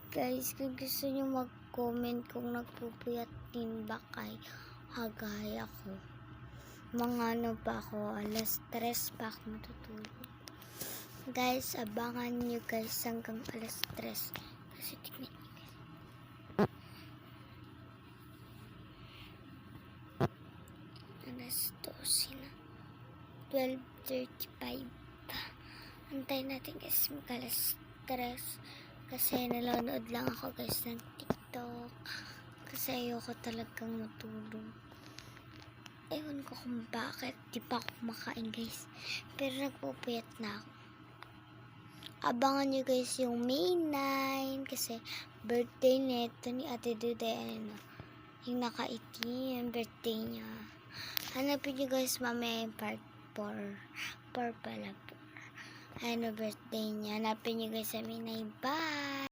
Guys, kung gusto nyo mag-comment kung nagpupuyat din ba kay hagaya ko. Mga ano pa ako, alas 3 pa ako matutulog. Guys, abangan nyo guys hanggang alas 3. Kasi tingnan nyo guys. Alas 12 na. 12:35 pa. Antayin natin guys mag alas 3. Kasi nanonood lang ako guys ng TikTok. Kasi ayoko talagang matulog. Ewan ko kung bakit. Di pa ako kumakain guys. Pero nagpupuyat na ako. Abangan nyo guys yung May 9. Kasi birthday neto ni Ate Dude. Yung nakaitim yung birthday niya. Hanapin nyo guys mamaya yung part 4. 4 pala po. Ano birthday niya. Hanapin nyo guys sa May 9. Bye!